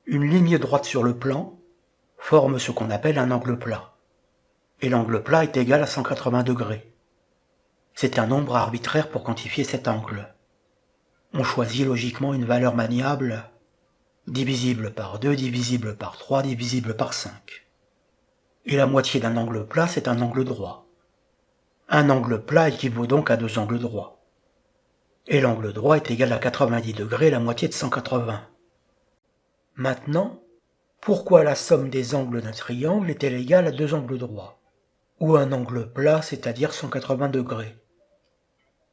Une ligne droite sur le plan forme ce qu'on appelle un angle plat. Et l'angle plat est égal à 180 degrés. C'est un nombre arbitraire pour quantifier cet angle. On choisit logiquement une valeur maniable, divisible par 2, divisible par 3, divisible par 5. Et la moitié d'un angle plat, c'est un angle droit. Un angle plat équivaut donc à 2 angles droits. Et l'angle droit est égal à 90 degrés, la moitié de 180. Maintenant, pourquoi la somme des angles d'un triangle est-elle égale à 2 angles droits? Ou un angle plat, c'est-à-dire 180 degrés?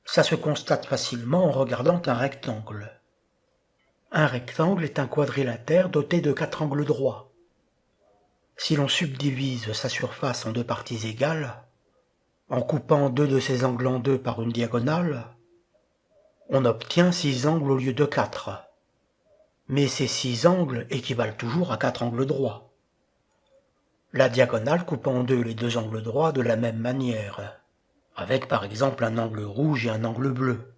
Ça se constate facilement en regardant un rectangle. Un rectangle est un quadrilatère doté de 4 angles droits. Si l'on subdivise sa surface en 2 parties égales, en coupant 2 de ces angles en 2 par une diagonale, on obtient 6 angles au lieu de 4. Mais ces 6 angles équivalent toujours à 4 angles droits. La diagonale coupe en 2 les 2 angles droits de la même manière, avec par exemple un angle rouge et un angle bleu.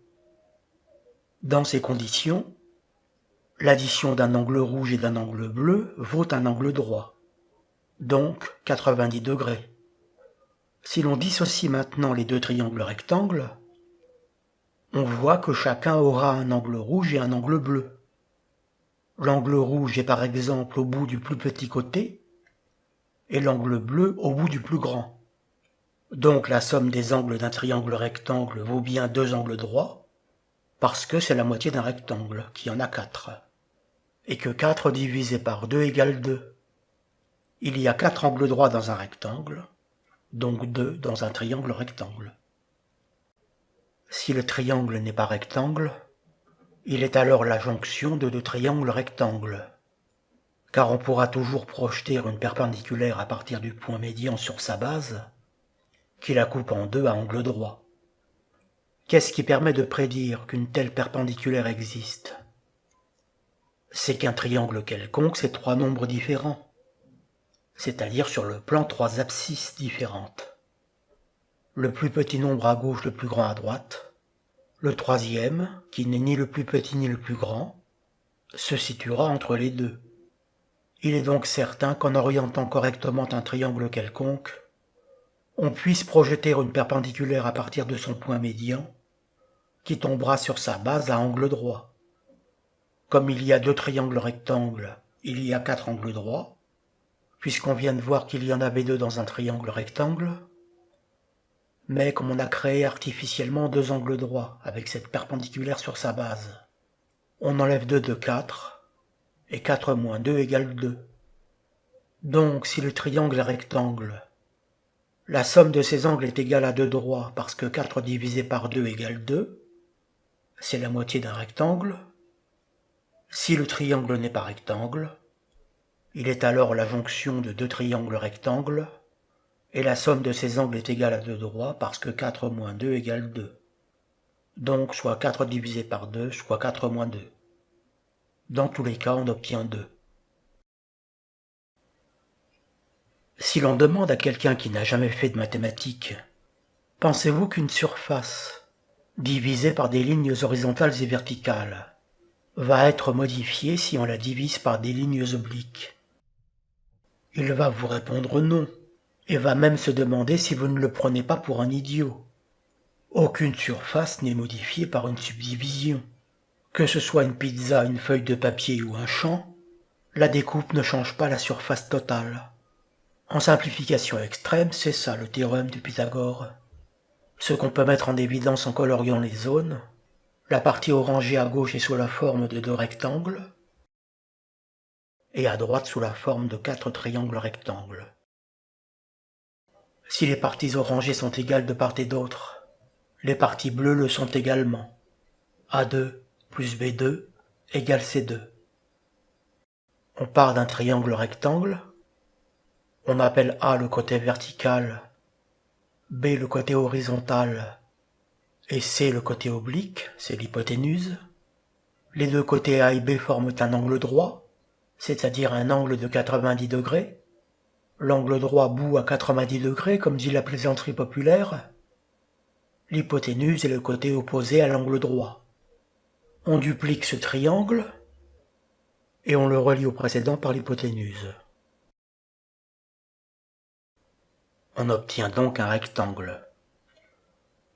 Dans ces conditions, l'addition d'un angle rouge et d'un angle bleu vaut un angle droit, donc 90 degrés. Si l'on dissocie maintenant les 2 triangles rectangles, on voit que chacun aura un angle rouge et un angle bleu. L'angle rouge est par exemple au bout du plus petit côté, et l'angle bleu au bout du plus grand. Donc la somme des angles d'un triangle rectangle vaut bien 2 angles droits, parce que c'est la moitié d'un rectangle, qui en a 4. Et que 4 divisé par 2 égale 2. Il y a 4 angles droits dans un rectangle, donc 2 dans un triangle rectangle. Si le triangle n'est pas rectangle, il est alors la jonction de 2 triangles rectangles, car on pourra toujours projeter une perpendiculaire à partir du point médian sur sa base, qui la coupe en 2 à angle droit. Qu'est-ce qui permet de prédire qu'une telle perpendiculaire existe? C'est qu'un triangle quelconque, c'est 3 nombres différents, c'est-à-dire sur le plan 3 abscisses différentes. Le plus petit nombre à gauche, le plus grand à droite. Le troisième, qui n'est ni le plus petit ni le plus grand, se situera entre les deux. Il est donc certain qu'en orientant correctement un triangle quelconque, on puisse projeter une perpendiculaire à partir de son point médian, qui tombera sur sa base à angle droit. Comme il y a 2 triangles rectangles, il y a 4 angles droits, puisqu'on vient de voir qu'il y en avait 2 dans un triangle rectangle, mais comme on a créé artificiellement 2 angles droits avec cette perpendiculaire sur sa base, on enlève 2 de 4, et 4 moins 2 égale 2. Donc si le triangle est rectangle, la somme de ses angles est égale à 2 droits parce que 4 divisé par 2 égale 2, c'est la moitié d'un rectangle. Si le triangle n'est pas rectangle, il est alors la jonction de 2 triangles rectangles, et la somme de ces angles est égale à 2 droits parce que 4 moins 2 égale 2. Donc soit 4 divisé par 2, soit 4 moins 2. Dans tous les cas, on obtient 2. Si l'on demande à quelqu'un qui n'a jamais fait de mathématiques, pensez-vous qu'une surface, divisée par des lignes horizontales et verticales, va être modifiée si on la divise par des lignes obliques? Il va vous répondre non, et va même se demander si vous ne le prenez pas pour un idiot. Aucune surface n'est modifiée par une subdivision. Que ce soit une pizza, une feuille de papier ou un champ, la découpe ne change pas la surface totale. En simplification extrême, c'est ça le théorème de Pythagore. Ce qu'on peut mettre en évidence en coloriant les zones, la partie orangée à gauche est sous la forme de 2 rectangles, et à droite sous la forme de 4 triangles rectangles. Si les parties orangées sont égales de part et d'autre, les parties bleues le sont également. A2 plus B2 égale C2. On part d'un triangle rectangle, on appelle A le côté vertical, B le côté horizontal, et C le côté oblique, c'est l'hypoténuse. Les 2 côtés A et B forment un angle droit, c'est-à-dire un angle de 90 degrés. L'angle droit bout à 90 degrés, comme dit la plaisanterie populaire. L'hypoténuse est le côté opposé à l'angle droit. On duplique ce triangle, et on le relie au précédent par l'hypoténuse. On obtient donc un rectangle.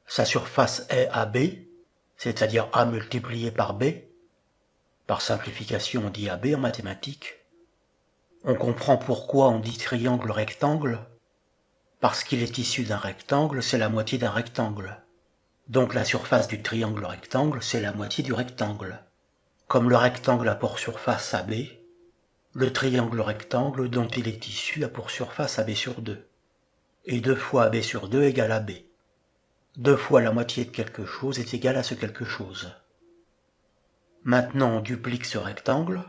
Sa surface est AB, c'est-à-dire A multiplié par B. Par simplification, on dit AB en mathématiques. On comprend pourquoi on dit triangle rectangle. Parce qu'il est issu d'un rectangle, c'est la moitié d'un rectangle. Donc la surface du triangle rectangle, c'est la moitié du rectangle. Comme le rectangle a pour surface AB, le triangle rectangle dont il est issu a pour surface AB sur 2. Et 2 fois AB sur 2 égale AB. 2 fois la moitié de quelque chose est égal à ce quelque chose. Maintenant on duplique ce rectangle.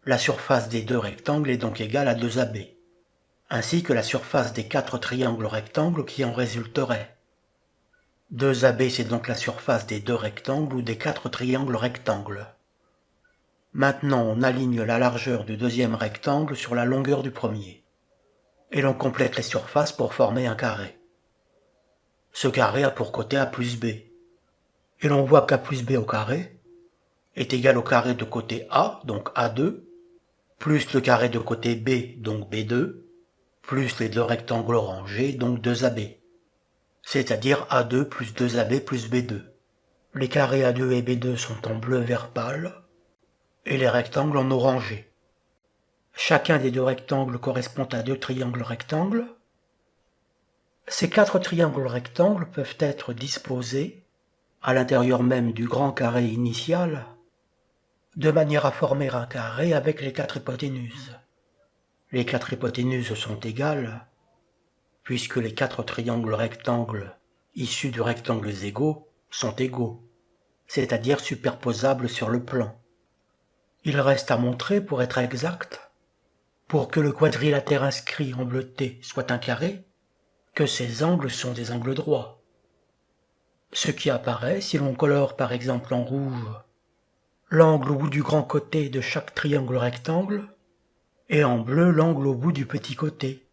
La surface des deux rectangles est donc égale à 2AB, ainsi que la surface des 4 triangles rectangles qui en résulteraient. 2AB c'est donc la surface des deux rectangles ou des 4 triangles rectangles. Maintenant on aligne la largeur du deuxième rectangle sur la longueur du premier. Et l'on complète les surfaces pour former un carré. Ce carré a pour côté A plus B. Et l'on voit qu'A plus B au carré est égal au carré de côté A, donc A2, plus le carré de côté B, donc B2, plus les deux rectangles rangés, donc 2AB. C'est-à-dire A2 plus 2AB plus B2. Les carrés A2 et B2 sont en bleu vert pâle, et les rectangles en orangé. Chacun des deux rectangles correspond à 2 triangles rectangles. Ces 4 triangles rectangles peuvent être disposés à l'intérieur même du grand carré initial, de manière à former un carré avec les 4 hypoténuses. Les 4 hypoténuses sont égales, puisque les 4 triangles rectangles issus de rectangles égaux sont égaux, c'est-à-dire superposables sur le plan. Il reste à montrer, pour être exact, pour que le quadrilatère inscrit en bleuté soit un carré, que ces angles sont des angles droits. Ce qui apparaît si l'on colore par exemple en rouge l'angle au bout du grand côté de chaque triangle rectangle, et en bleu l'angle au bout du petit côté.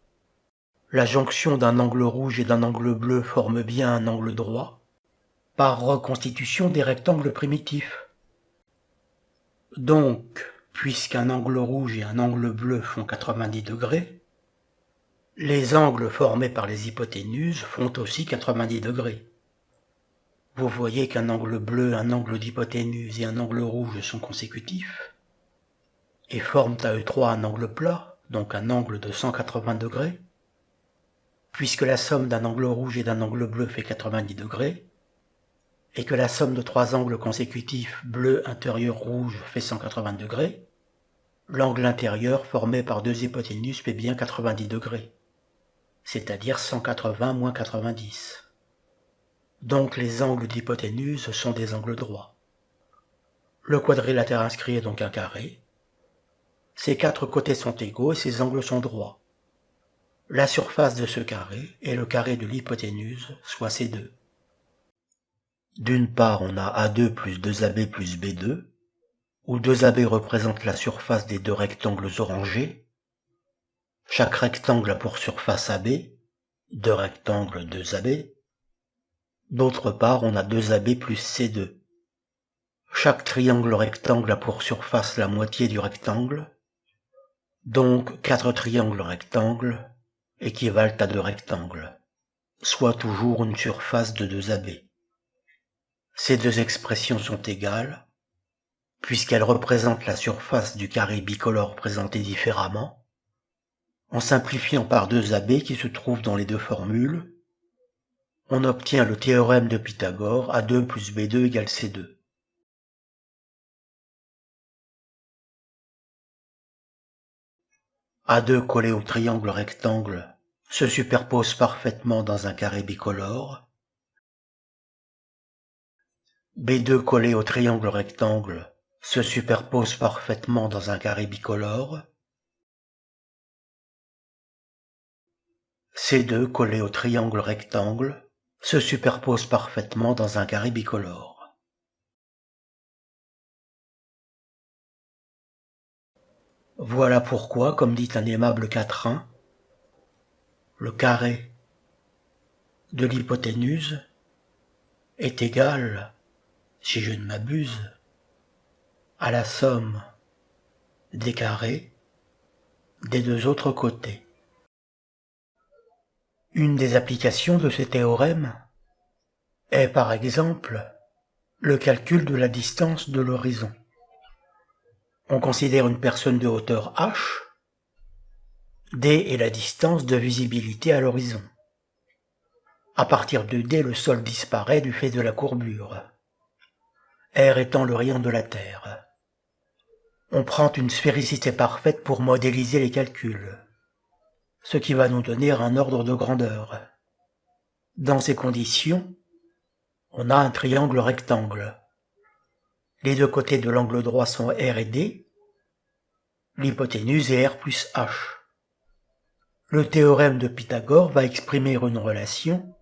La jonction d'un angle rouge et d'un angle bleu forme bien un angle droit, par reconstitution des rectangles primitifs. Donc, puisqu'un angle rouge et un angle bleu font 90 degrés, les angles formés par les hypoténuses font aussi 90 degrés. Vous voyez qu'un angle bleu, un angle d'hypoténuse et un angle rouge sont consécutifs, et forment à eux trois un angle plat, donc un angle de 180 degrés. Puisque la somme d'un angle rouge et d'un angle bleu fait 90 degrés, et que la somme de 3 angles consécutifs bleu intérieur rouge fait 180 degrés, l'angle intérieur formé par 2 hypoténuses fait bien 90 degrés, c'est-à-dire 180 moins 90. Donc les angles d'hypoténuse sont des angles droits. Le quadrilatère inscrit est donc un carré. Ses 4 côtés sont égaux et ses angles sont droits. La surface de ce carré est le carré de l'hypoténuse, soit C2. D'une part, on a A2 plus 2AB plus B2, où 2AB représente la surface des deux rectangles orangés. Chaque rectangle a pour surface AB, deux rectangles 2AB. D'autre part, on a 2AB plus C2. Chaque triangle rectangle a pour surface la moitié du rectangle, donc 4 triangles rectangles équivalent à 2 rectangles, soit toujours une surface de 2AB. Ces deux expressions sont égales, puisqu'elles représentent la surface du carré bicolore présenté différemment, en simplifiant par 2AB qui se trouve dans les deux formules, on obtient le théorème de Pythagore, A2 plus B2 égale C2. A2 collé au triangle rectangle se superpose parfaitement dans un carré bicolore. B2 collé au triangle rectangle se superpose parfaitement dans un carré bicolore. C2 collé au triangle rectangle se superpose parfaitement dans un carré bicolore. Voilà pourquoi, comme dit un aimable quatrain, le carré de l'hypoténuse est égal, si je ne m'abuse, à la somme des carrés des deux autres côtés. Une des applications de ces théorèmes est par exemple le calcul de la distance de l'horizon. On considère une personne de hauteur h, d est la distance de visibilité à l'horizon. À partir de d, le sol disparaît du fait de la courbure, r étant le rayon de la Terre. On prend une sphérécité parfaite pour modéliser les calculs, ce qui va nous donner un ordre de grandeur. Dans ces conditions, on a un triangle rectangle. Les deux côtés de l'angle droit sont R et D, l'hypoténuse est R plus H. Le théorème de Pythagore va exprimer une relation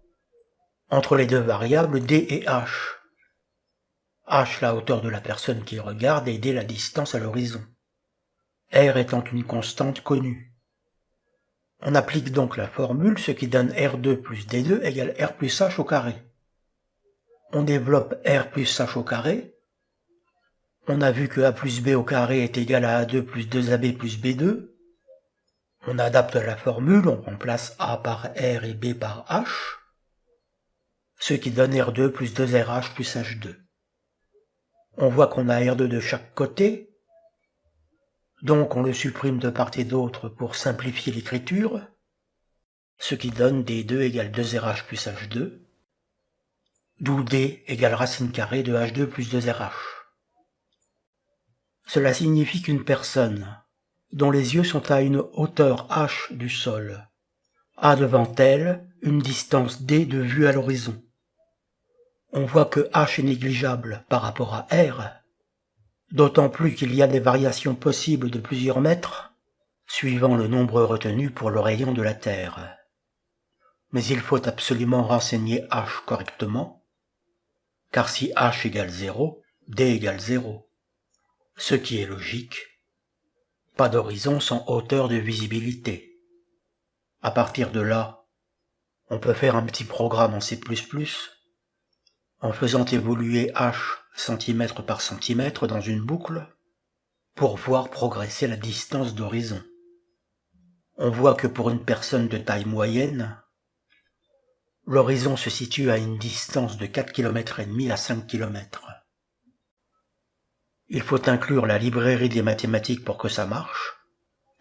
entre les deux variables D et H. H la hauteur de la personne qui regarde et D la distance à l'horizon, R étant une constante connue. On applique donc la formule, ce qui donne R2 plus D2 égale R plus H au carré. On développe R plus H au carré. On a vu que A plus B au carré est égal à A2 plus 2AB plus B2. On adapte la formule, on remplace A par R et B par H, ce qui donne R2 plus 2RH plus H2. On voit qu'on a R2 de chaque côté, donc on le supprime de part et d'autre pour simplifier l'écriture, ce qui donne D2 égale 2RH plus H2, d'où D égale racine carrée de H2 plus 2RH. Cela signifie qu'une personne dont les yeux sont à une hauteur h du sol a devant elle une distance d de vue à l'horizon. On voit que h est négligeable par rapport à r, d'autant plus qu'il y a des variations possibles de plusieurs mètres, suivant le nombre retenu pour le rayon de la Terre. Mais il faut absolument renseigner h correctement, car si h égale 0, d égale 0. Ce qui est logique, pas d'horizon sans hauteur de visibilité. À partir de là, on peut faire un petit programme en C++, en faisant évoluer h centimètre par centimètre dans une boucle, pour voir progresser la distance d'horizon. On voit que pour une personne de taille moyenne, l'horizon se situe à une distance de 4,5 km à 5 km. Il faut inclure la librairie des mathématiques pour que ça marche,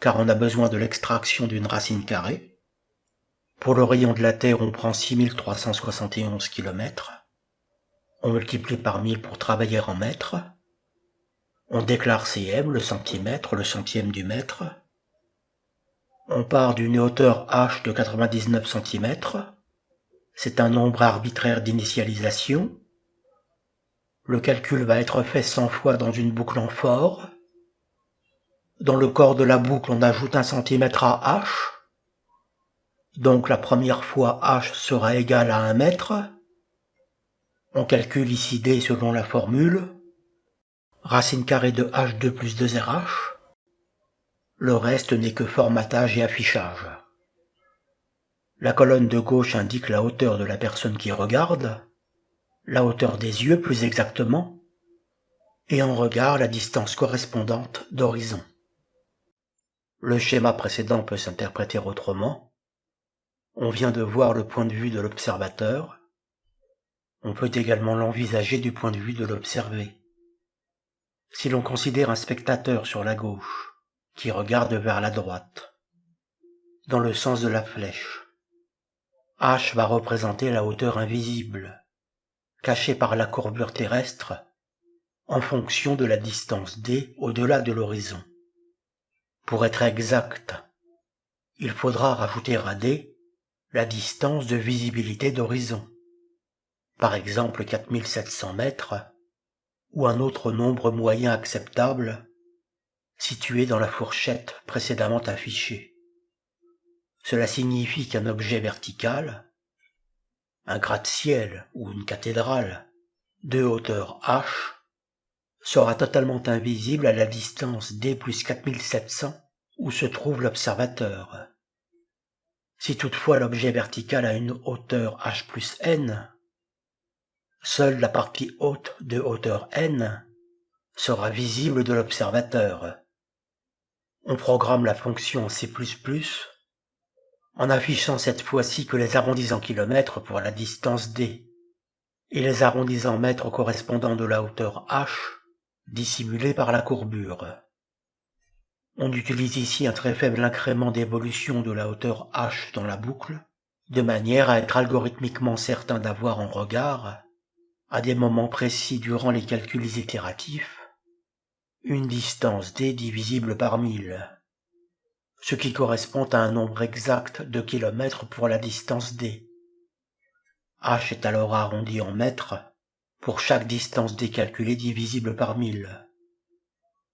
car on a besoin de l'extraction d'une racine carrée. Pour le rayon de la Terre, on prend 6371 km. On multiplie par 1000 pour travailler en mètres. On déclare cm, le centimètre, le centième du mètre. On part d'une hauteur h de 99 cm. C'est un nombre arbitraire d'initialisation. Le calcul va être fait 100 fois dans une boucle en for. Dans le corps de la boucle, on ajoute 1 cm à h. Donc la première fois h sera égal à 1 mètre. On calcule ici d selon la formule. Racine carrée de h2 plus 2rh. Le reste n'est que formatage et affichage. La colonne de gauche indique la hauteur de la personne qui regarde, la hauteur des yeux plus exactement, et en regard la distance correspondante d'horizon. Le schéma précédent peut s'interpréter autrement. On vient de voir le point de vue de l'observateur. On peut également l'envisager du point de vue de l'observé. Si l'on considère un spectateur sur la gauche, qui regarde vers la droite, dans le sens de la flèche, h va représenter la hauteur invisible, cachée par la courbure terrestre, en fonction de la distance d au-delà de l'horizon. Pour être exact, il faudra rajouter à d la distance de visibilité d'horizon, par exemple 4700 mètres, ou un autre nombre moyen acceptable, situé dans la fourchette précédemment affichée. Cela signifie qu'un objet vertical, un gratte-ciel ou une cathédrale, de hauteur h, sera totalement invisible à la distance d plus 4700 où se trouve l'observateur. Si toutefois l'objet vertical a une hauteur h plus n, seule la partie haute de hauteur n sera visible de l'observateur, On programme la fonction en C++, en affichant cette fois-ci que les arrondis en kilomètres pour la distance d, et les arrondis en mètres correspondant de la hauteur h, dissimulée par la courbure. On utilise ici un très faible incrément d'évolution de la hauteur h dans la boucle, de manière à être algorithmiquement certain d'avoir en regard, à des moments précis durant les calculs itératifs, une distance d divisible par 1000, ce qui correspond à un nombre exact de kilomètres pour la distance d. h est alors arrondi en mètres pour chaque distance d calculée divisible par 1000.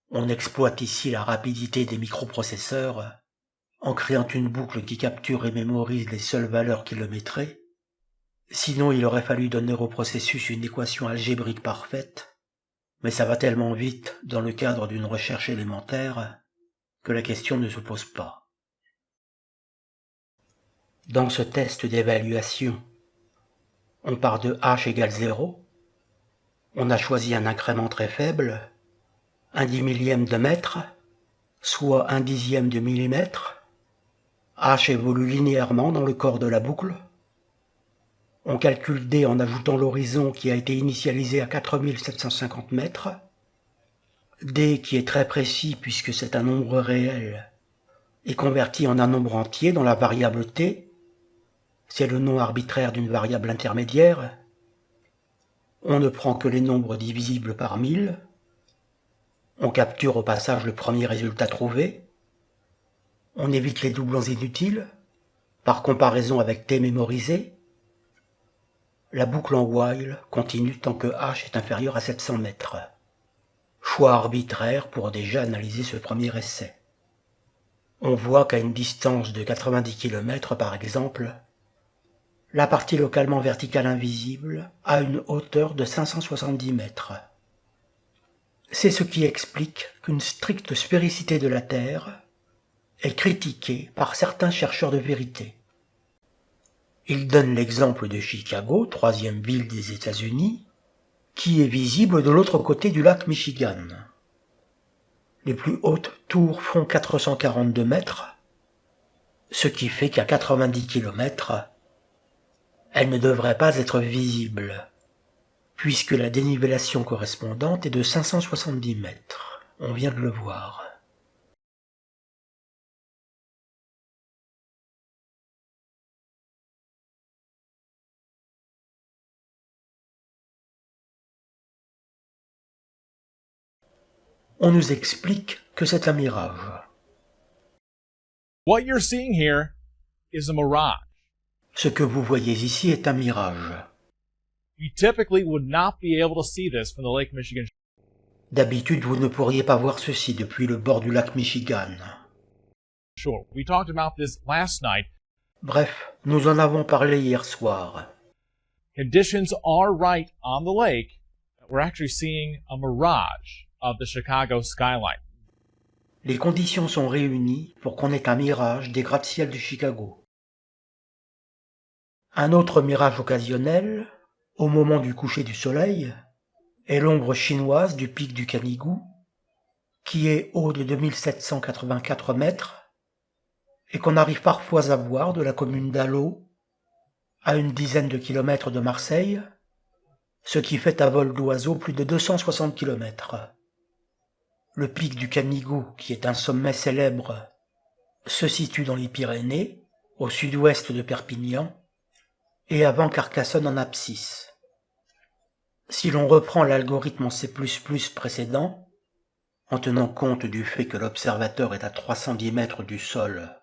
On exploite ici la rapidité des microprocesseurs en créant une boucle qui capture et mémorise les seules valeurs kilométrées. Sinon, il aurait fallu donner au processus une équation algébrique parfaite, mais ça va tellement vite dans le cadre d'une recherche élémentaire que la question ne se pose pas. Dans ce test d'évaluation, on part de h égale 0, on a choisi un incrément très faible, 1/1000 de mètre, soit 1/10 de millimètre. h évolue linéairement dans le corps de la boucle. On calcule d en ajoutant l'horizon qui a été initialisé à 4750 mètres. D, qui est très précis puisque c'est un nombre réel, est converti en un nombre entier dans la variable t. C'est le nom arbitraire d'une variable intermédiaire. On ne prend que les nombres divisibles par 1000. On capture au passage le premier résultat trouvé. On évite les doublons inutiles, par comparaison avec t mémorisé. La boucle en while continue tant que h est inférieur à 700 mètres. Choix arbitraire pour déjà analyser ce premier essai. On voit qu'à une distance de 90 km par exemple, la partie localement verticale invisible a une hauteur de 570 mètres. C'est ce qui explique qu'une stricte spéricité de la Terre est critiquée par certains chercheurs de vérité. Ils donnent l'exemple de Chicago, troisième ville des États-Unis, qui est visible de l'autre côté du lac Michigan. Les plus hautes tours font 442 mètres, ce qui fait qu'à 90 km, elles ne devraient pas être visibles, puisque la dénivellation correspondante est de 570 mètres. On vient de le voir. On nous explique que c'est un mirage. What you're seeing here is a mirage. Ce que vous voyez ici est un mirage. You typically would not be able to see this from the Lake Michigan. D'habitude, vous ne pourriez pas voir ceci depuis le bord du lac Michigan. Sure, we talked about this last night. Bref, nous en avons parlé hier soir. Conditions are right on the lake. We're actually seeing a mirage of the Chicago skyline. Les conditions sont réunies pour qu'on ait un mirage des gratte-ciel de Chicago. Un autre mirage occasionnel, au moment du coucher du soleil, est l'ombre chinoise du pic du Canigou, qui est haut de 2784 mètres, et qu'on arrive parfois à voir de la commune d'Allo, à une dizaine de kilomètres de Marseille, ce qui fait à vol d'oiseau plus de 260 kilomètres. Le pic du Canigou, qui est un sommet célèbre, se situe dans les Pyrénées, au sud-ouest de Perpignan, et avant Carcassonne en abscisse. Si l'on reprend l'algorithme en C++ précédent, en tenant compte du fait que l'observateur est à 310 mètres du sol,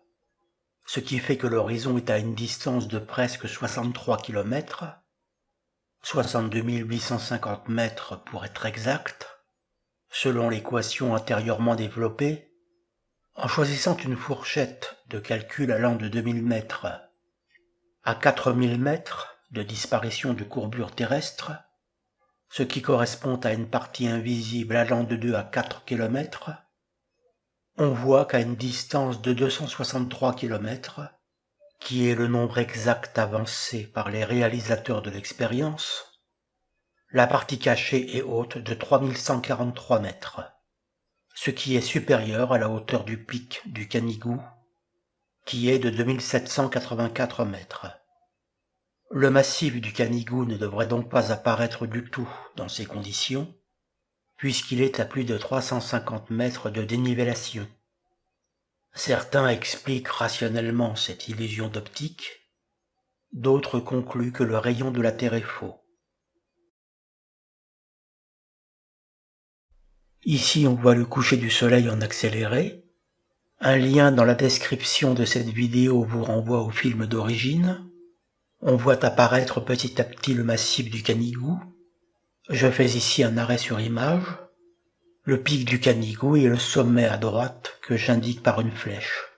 ce qui fait que l'horizon est à une distance de presque 63 km, 62 850 mètres pour être exact, selon l'équation antérieurement développée, en choisissant une fourchette de calcul allant de 2000 mètres à 4000 mètres de disparition de courbure terrestre, ce qui correspond à une partie invisible allant de 2 à 4 km, on voit qu'à une distance de 263 km, qui est le nombre exact avancé par les réalisateurs de l'expérience, la partie cachée est haute de 3143 mètres, ce qui est supérieur à la hauteur du pic du Canigou, qui est de 2784 mètres. Le massif du Canigou ne devrait donc pas apparaître du tout dans ces conditions, puisqu'il est à plus de 350 mètres de dénivellation. Certains expliquent rationnellement cette illusion d'optique, d'autres concluent que le rayon de la Terre est faux. Ici, on voit le coucher du soleil en accéléré. Un lien dans la description de cette vidéo vous renvoie au film d'origine. On voit apparaître petit à petit le massif du Canigou. Je fais ici un arrêt sur image. Le pic du Canigou et le sommet à droite que j'indique par une flèche.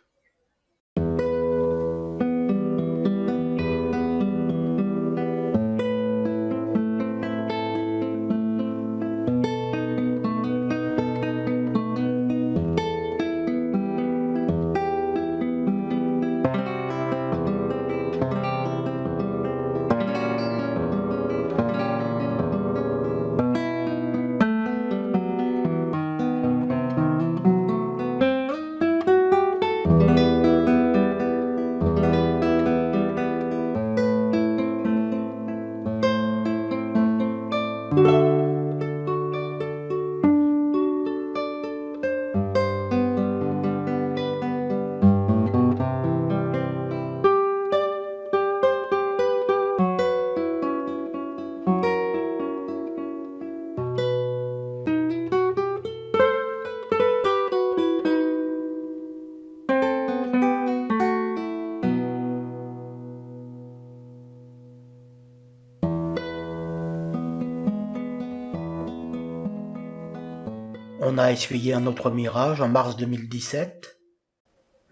On a essuyé un autre mirage en mars 2017,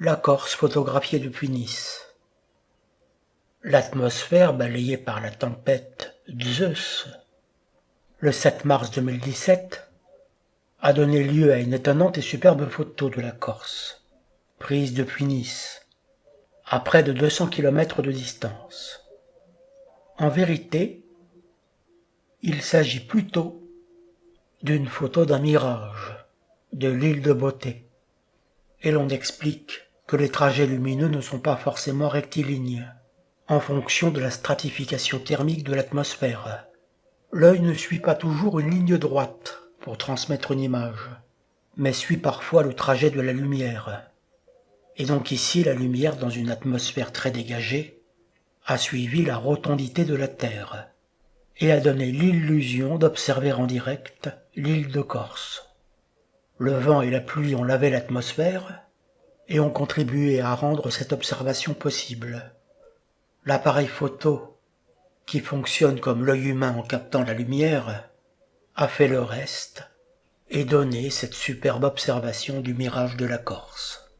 la Corse photographiée depuis Nice. L'atmosphère balayée par la tempête Zeus, le 7 mars 2017, a donné lieu à une étonnante et superbe photo de la Corse, prise depuis Nice, à près de 200 km de distance. En vérité, il s'agit plutôt d'une photo d'un mirage, de l'île de Beauté, et l'on explique que les trajets lumineux ne sont pas forcément rectilignes, en fonction de la stratification thermique de l'atmosphère. L'œil ne suit pas toujours une ligne droite pour transmettre une image, mais suit parfois le trajet de la lumière. Et donc ici, la lumière, dans une atmosphère très dégagée, a suivi la rotondité de la Terre, et a donné l'illusion d'observer en direct l'île de Corse. Le vent et la pluie ont lavé l'atmosphère et ont contribué à rendre cette observation possible. L'appareil photo, qui fonctionne comme l'œil humain en captant la lumière, a fait le reste et donné cette superbe observation du mirage de la Corse.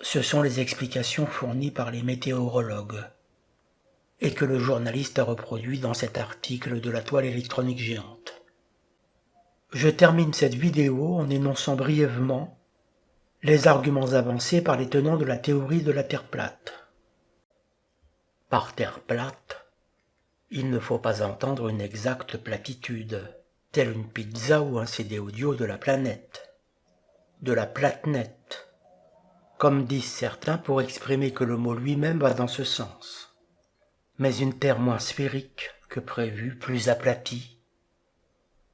Ce sont les explications fournies par les météorologues, et que le journaliste a reproduit dans cet article de la toile électronique géante. Je termine cette vidéo en énonçant brièvement les arguments avancés par les tenants de la théorie de la Terre plate. Par Terre plate, il ne faut pas entendre une exacte platitude, telle une pizza ou un CD audio de la planète, comme disent certains pour exprimer que le mot lui-même va dans ce sens. Mais une Terre moins sphérique que prévu, plus aplatie.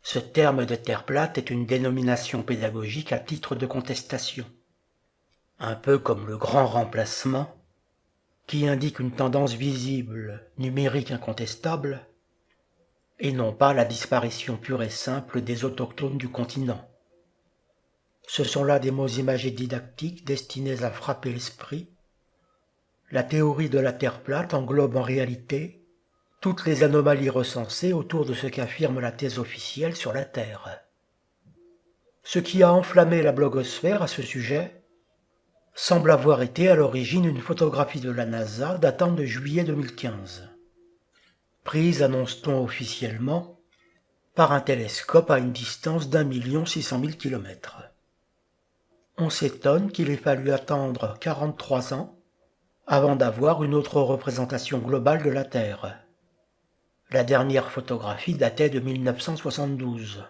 Ce terme de Terre plate est une dénomination pédagogique à titre de contestation, un peu comme le grand remplacement, qui indique une tendance visible, numérique incontestable, et non pas la disparition pure et simple des autochtones du continent. Ce sont là des mots imagés didactiques destinés à frapper l'esprit. La théorie de la Terre plate englobe en réalité toutes les anomalies recensées autour de ce qu'affirme la thèse officielle sur la Terre. Ce qui a enflammé la blogosphère à ce sujet semble avoir été à l'origine une photographie de la NASA datant de juillet 2015, prise, annonce-t-on officiellement, par un télescope à une distance d'1 600 000 km. On s'étonne qu'il ait fallu attendre 43 ans avant d'avoir une autre représentation globale de la Terre. La dernière photographie datait de 1972.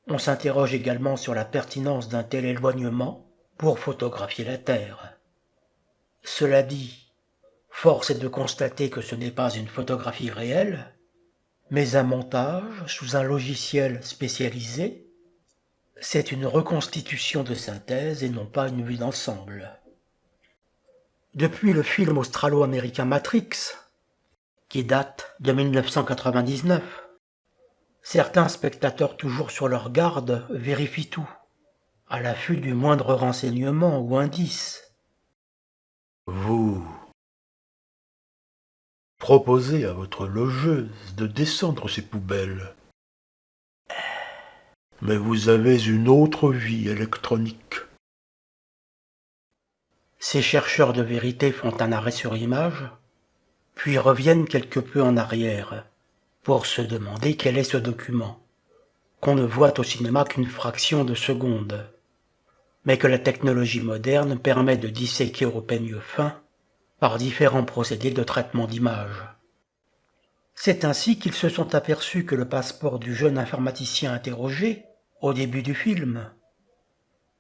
On s'interroge également sur la pertinence d'un tel éloignement pour photographier la Terre. Cela dit, force est de constater que ce n'est pas une photographie réelle, mais un montage sous un logiciel spécialisé. C'est une reconstitution de synthèse et non pas une vue d'ensemble. Depuis le film australo-américain Matrix, qui date de 1999, certains spectateurs toujours sur leur garde vérifient tout, à l'affût du moindre renseignement ou indice. Vous proposez à votre logeuse de descendre ces poubelles. Mais vous avez une autre vie électronique. Ces chercheurs de vérité font un arrêt sur image, puis reviennent quelque peu en arrière, pour se demander quel est ce document, qu'on ne voit au cinéma qu'une fraction de seconde, mais que la technologie moderne permet de disséquer au peigne fin par différents procédés de traitement d'image. C'est ainsi qu'ils se sont aperçus que le passeport du jeune informaticien interrogé, au début du film,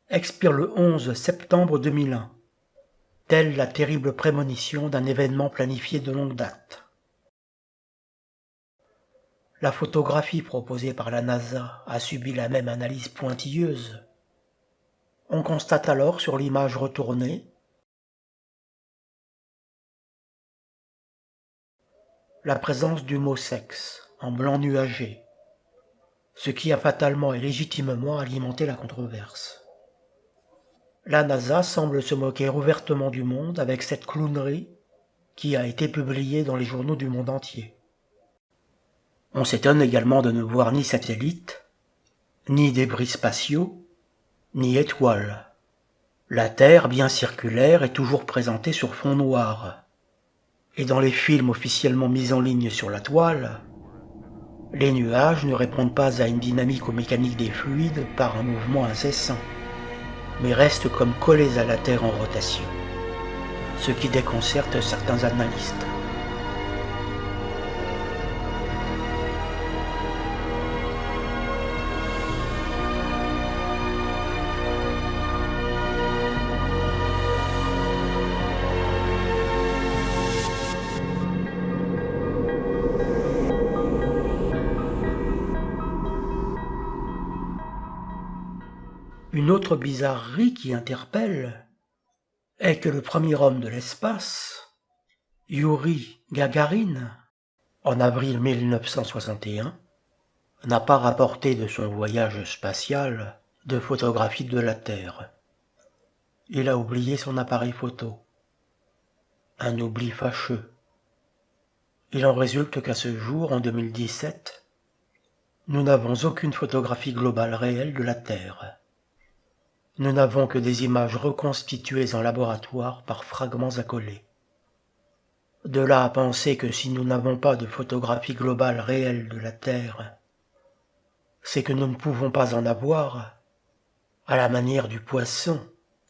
expire le 11 septembre 2001, telle la terrible prémonition d'un événement planifié de longue date. La photographie proposée par la NASA a subi la même analyse pointilleuse. On constate alors sur l'image retournée la présence du mot sexe en blanc nuagé, ce qui a fatalement et légitimement alimenté la controverse. La NASA semble se moquer ouvertement du monde avec cette clownerie qui a été publiée dans les journaux du monde entier. On s'étonne également de ne voir ni satellites, ni débris spatiaux, ni étoiles. La Terre, bien circulaire, est toujours présentée sur fond noir. Et dans les films officiellement mis en ligne sur la toile, les nuages ne répondent pas à une dynamique ou mécanique des fluides par un mouvement incessant, mais restent comme collés à la Terre en rotation, ce qui déconcerte certains analystes. Une autre bizarrerie qui interpelle est que le premier homme de l'espace, Youri Gagarin, en avril 1961, n'a pas rapporté de son voyage spatial de photographie de la Terre. Il a oublié son appareil photo. Un oubli fâcheux. Il en résulte qu'à ce jour, en 2017, nous n'avons aucune photographie globale réelle de la Terre. Nous n'avons que des images reconstituées en laboratoire par fragments accolés. De là à penser que si nous n'avons pas de photographie globale réelle de la Terre, c'est que nous ne pouvons pas en avoir, à la manière du poisson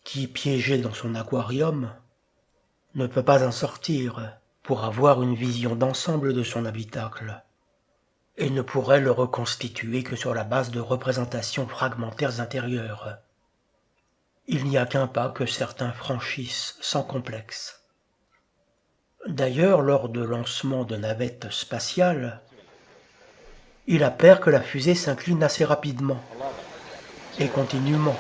qui, piégé dans son aquarium, ne peut pas en sortir pour avoir une vision d'ensemble de son habitacle, et ne pourrait le reconstituer que sur la base de représentations fragmentaires intérieures. Il n'y a qu'un pas que certains franchissent sans complexe. D'ailleurs, lors de lancement de navettes spatiales, il apparaît que la fusée s'incline assez rapidement et continuellement,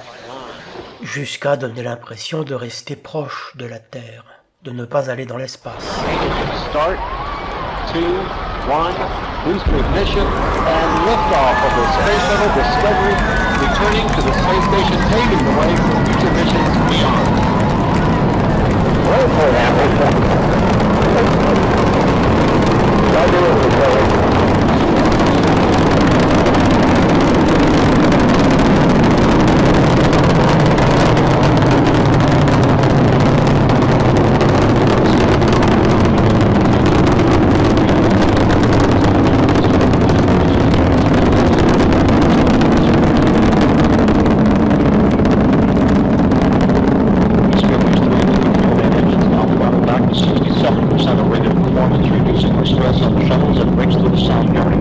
jusqu'à donner l'impression de rester proche de la Terre, de ne pas aller dans l'espace. Start, 2, 1, boost to ignition, and liftoff of the Space Shuttle Discovery, returning to the space station, paving the way for future missions beyond. Reducing the stress on the shuttles and breaks through the sound barrier.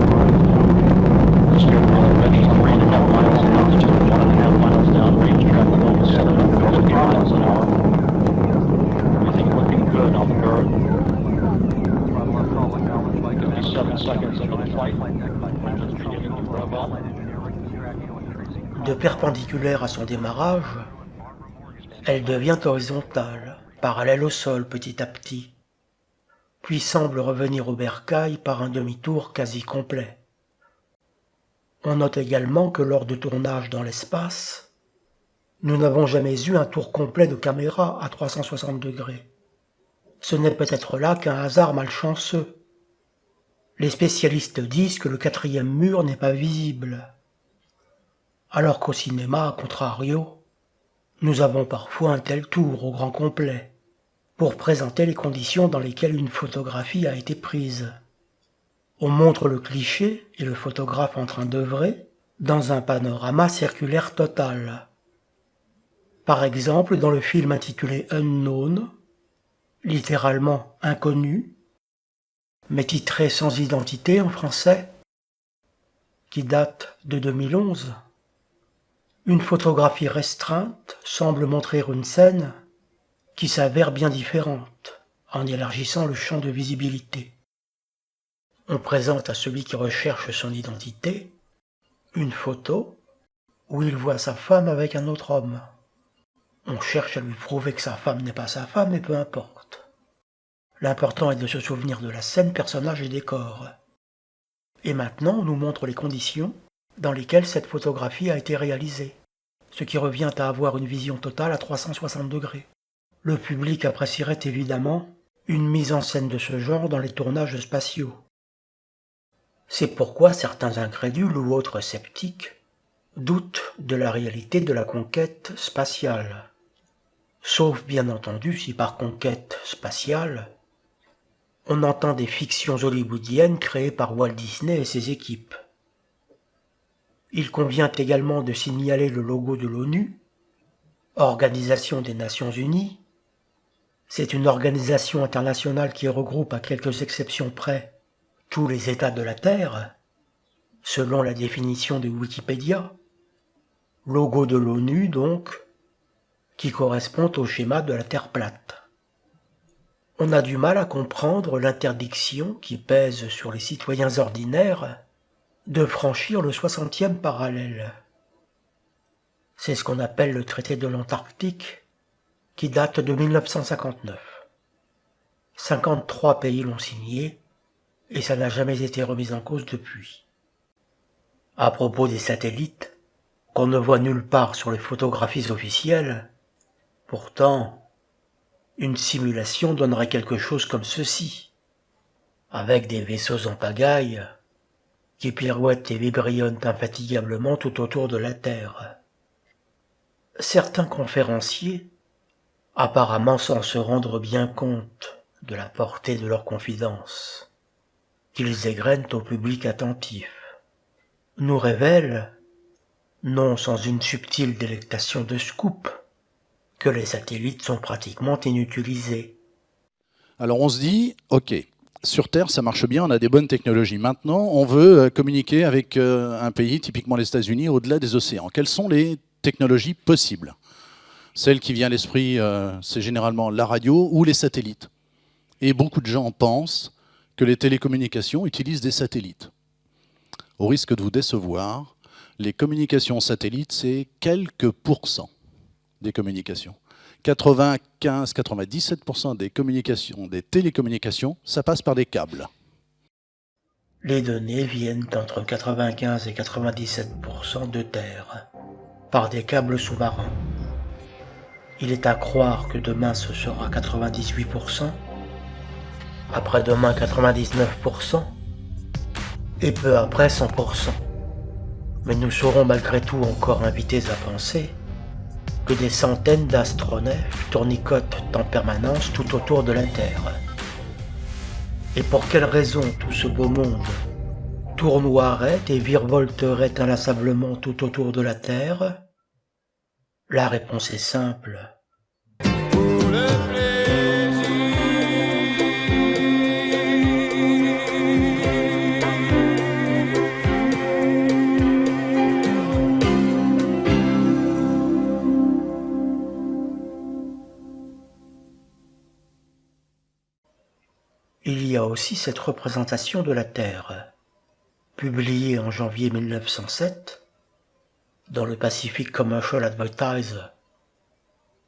de perpendiculaire à son démarrage, elle devient horizontale, parallèle au sol petit à petit, puis semble revenir au bercail par un demi-tour quasi complet. On note également que lors de tournages dans l'espace, nous n'avons jamais eu un tour complet de caméra à 360 degrés. Ce n'est peut-être là qu'un hasard malchanceux. Les spécialistes disent que le 4e mur n'est pas visible, alors qu'au cinéma, à contrario, nous avons parfois un tel tour au grand complet, pour présenter les conditions dans lesquelles une photographie a été prise. On montre le cliché et le photographe en train d'œuvrer dans un panorama circulaire total. Par exemple, dans le film intitulé Unknown, littéralement inconnu, mais titré Sans identité en français, qui date de 2011, une photographie restreinte semble montrer une scène qui s'avère bien différente en élargissant le champ de visibilité. On présente à celui qui recherche son identité une photo où il voit sa femme avec un autre homme. On cherche à lui prouver que sa femme n'est pas sa femme, et peu importe. L'important est de se souvenir de la scène, personnage et décor. Et maintenant, on nous montre les conditions dans lesquelles cette photographie a été réalisée, ce qui revient à avoir une vision totale à 360 degrés. Le public apprécierait évidemment une mise en scène de ce genre dans les tournages spatiaux. C'est pourquoi certains incrédules ou autres sceptiques doutent de la réalité de la conquête spatiale. Sauf bien entendu si par conquête spatiale, on entend des fictions hollywoodiennes créées par Walt Disney et ses équipes. Il convient également de signaler le logo de l'ONU, Organisation des Nations Unies. C'est une organisation internationale qui regroupe à quelques exceptions près tous les États de la Terre, selon la définition de Wikipédia. Logo de l'ONU donc, qui correspond au schéma de la Terre plate. On a du mal à comprendre l'interdiction qui pèse sur les citoyens ordinaires de franchir le 60e parallèle. C'est ce qu'on appelle le traité de l'Antarctique, qui date de 1959. 53 pays l'ont signé, et ça n'a jamais été remis en cause depuis. À propos des satellites, qu'on ne voit nulle part sur les photographies officielles, pourtant, une simulation donnerait quelque chose comme ceci, avec des vaisseaux en pagaille qui pirouettent et vibrillonnent infatigablement tout autour de la Terre. Certains conférenciers, apparemment sans se rendre bien compte de la portée de leurs confidences, qu'ils égrènent au public attentif, nous révèlent, non sans une subtile délectation de scoop, que les satellites sont pratiquement inutilisés. Alors on se dit, ok, sur Terre ça marche bien, on a des bonnes technologies. Maintenant, on veut communiquer avec un pays, typiquement les États-Unis, au-delà des océans. Quelles sont les technologies possibles? Celle qui vient à l'esprit, c'est généralement la radio ou les satellites. Et beaucoup de gens pensent que les télécommunications utilisent des satellites. Au risque de vous décevoir, les communications satellites, c'est quelques pourcents des communications. 95-97% des communications, des télécommunications, ça passe par des câbles. Les données viennent entre 95 et 97% de terre, par des câbles sous-marins. Il est à croire que demain ce sera 98%, après-demain 99%, et peu après 100%. Mais nous serons malgré tout encore invités à penser que des centaines d'astronefs tournicotent en permanence tout autour de la Terre. Et pour quelle raison tout ce beau monde tournoierait et virevolterait inlassablement tout autour de la Terre? La réponse est simple. Il y a aussi cette représentation de la Terre, publiée en janvier 1907, dans le Pacific Commercial Advertiser,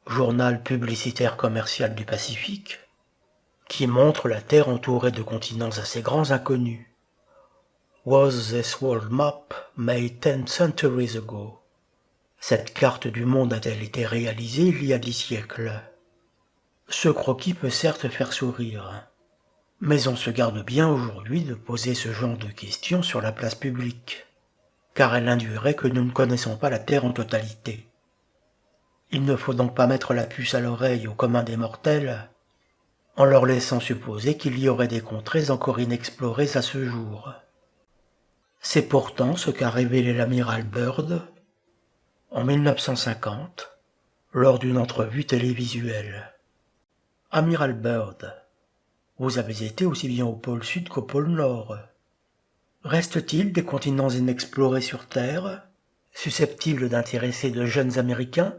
journal publicitaire commercial du Pacifique, qui montre la Terre entourée de continents assez grands inconnus. Was this world map made 10 centuries ago? Cette carte du monde a-t-elle été réalisée il y a 10 siècles? Ce croquis peut certes faire sourire, mais on se garde bien aujourd'hui de poser ce genre de questions sur la place publique, car elle induirait que nous ne connaissons pas la Terre en totalité. Il ne faut donc pas mettre la puce à l'oreille au commun des mortels, en leur laissant supposer qu'il y aurait des contrées encore inexplorées à ce jour. C'est pourtant ce qu'a révélé l'amiral Byrd en 1950, lors d'une entrevue télévisuelle. Amiral Byrd, vous avez été aussi bien au pôle Sud qu'au pôle Nord. Reste-t-il des continents inexplorés sur Terre, susceptibles d'intéresser de jeunes Américains?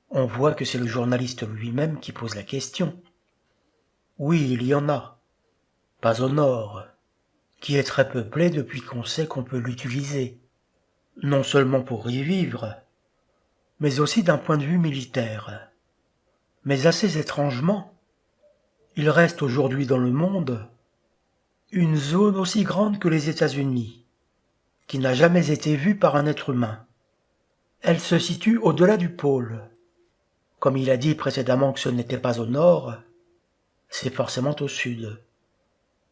On voit que c'est le journaliste lui-même qui pose la question. Oui, il y en a. Pas au Nord, qui est très peuplé depuis qu'on sait qu'on peut l'utiliser, non seulement pour y vivre, mais aussi d'un point de vue militaire. Mais assez étrangement, il reste aujourd'hui dans le monde une zone aussi grande que les États-Unis, qui n'a jamais été vue par un être humain. Elle se situe au-delà du pôle. Comme il a dit précédemment que ce n'était pas au nord, c'est forcément au sud.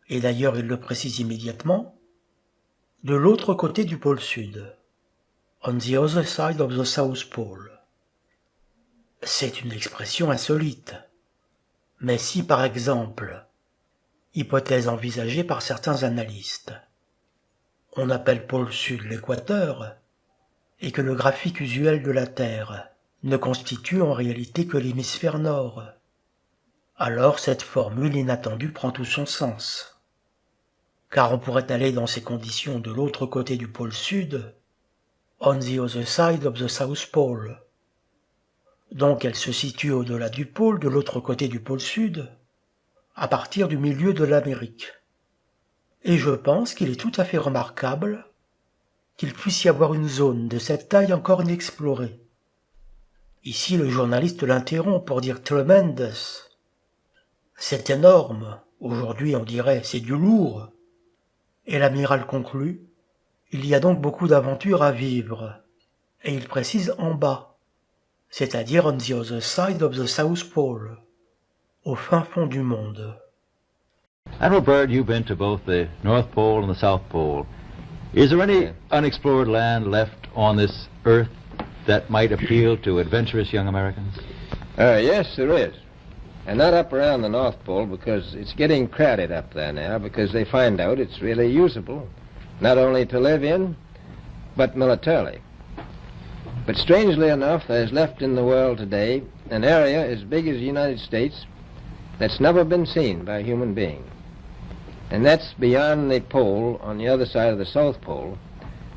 Et d'ailleurs il le précise immédiatement, de l'autre côté du pôle sud. On the other side of the South Pole. C'est une expression insolite. Mais si, par exemple, hypothèse envisagée par certains analystes, on appelle pôle sud l'équateur, et que le graphique usuel de la Terre ne constitue en réalité que l'hémisphère nord, alors cette formule inattendue prend tout son sens. Car on pourrait aller dans ces conditions de l'autre côté du pôle sud, on the other side of the South Pole. Donc elle se situe au-delà du pôle, de l'autre côté du pôle sud, à partir du milieu de l'Amérique. Et je pense qu'il est tout à fait remarquable qu'il puisse y avoir une zone de cette taille encore inexplorée. Ici le journaliste l'interrompt pour dire « tremendous ». C'est énorme, aujourd'hui on dirait c'est du lourd. Et l'amiral conclut, il y a donc beaucoup d'aventures à vivre. Et il précise en bas, c'est-à-dire on the other side of the South Pole, au fin fond du monde. Admiral Byrd, you've been to both the North Pole and the South Pole. Is there any unexplored land left on this Earth that might appeal to adventurous young Americans? Yes, there is. And not up around the North Pole, because it's getting crowded up there now, because they find out it's really usable, not only to live in, but militarily. But strangely enough, there's left in the world today an area as big as the United States that's never been seen by a human being. And that's beyond the pole on the other side of the South Pole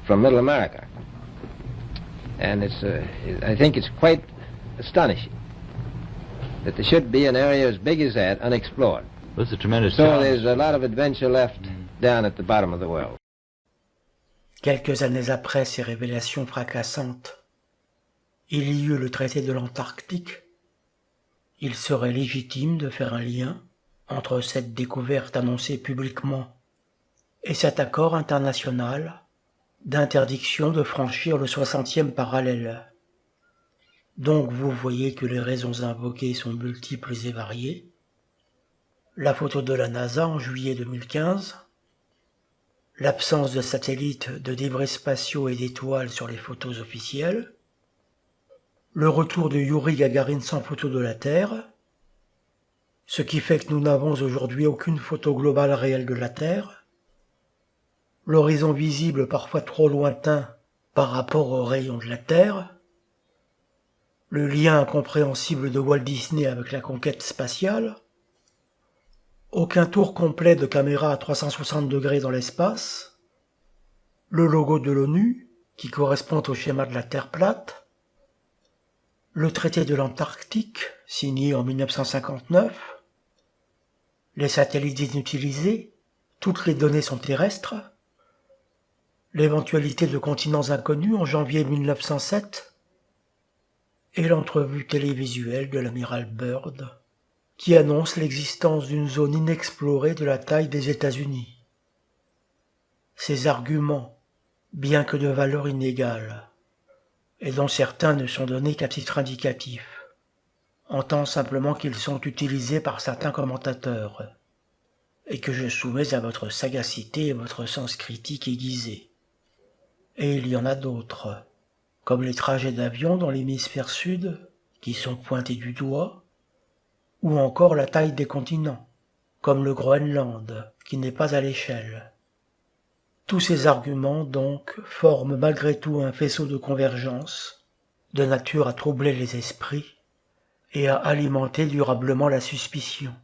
from Middle America. And I think it's quite astonishing that there should be an area as big as that unexplored. That's a tremendous So challenge. there's a lot of adventure left down at the bottom of the world. Quelques années après ces révélations fracassantes, il y eut le traité de l'Antarctique. Il serait légitime de faire un lien entre cette découverte annoncée publiquement et cet accord international d'interdiction de franchir le 60e parallèle. Donc vous voyez que les raisons invoquées sont multiples et variées. La photo de la NASA en juillet 2015, l'absence de satellites, de débris spatiaux et d'étoiles sur les photos officielles, le retour de Yuri Gagarin sans photo de la Terre, ce qui fait que nous n'avons aujourd'hui aucune photo globale réelle de la Terre, l'horizon visible parfois trop lointain par rapport aux rayons de la Terre, le lien incompréhensible de Walt Disney avec la conquête spatiale, aucun tour complet de caméra à 360 degrés dans l'espace, le logo de l'ONU qui correspond au schéma de la Terre plate, le traité de l'Antarctique signé en 1959, les satellites inutilisés, toutes les données sont terrestres, l'éventualité de continents inconnus en janvier 1907 et l'entrevue télévisuelle de l'amiral Byrd qui annonce l'existence d'une zone inexplorée de la taille des États-Unis. Ces arguments, bien que de valeur inégale, et dont certains ne sont donnés qu'à titre indicatif, entend simplement qu'ils sont utilisés par certains commentateurs, et que je soumets à votre sagacité et votre sens critique aiguisé. Et il y en a d'autres, comme les trajets d'avion dans l'hémisphère sud, qui sont pointés du doigt, ou encore la taille des continents, comme le Groenland, qui n'est pas à l'échelle. Tous ces arguments, donc, forment malgré tout un faisceau de convergence, de nature à troubler les esprits et à alimenter durablement la suspicion.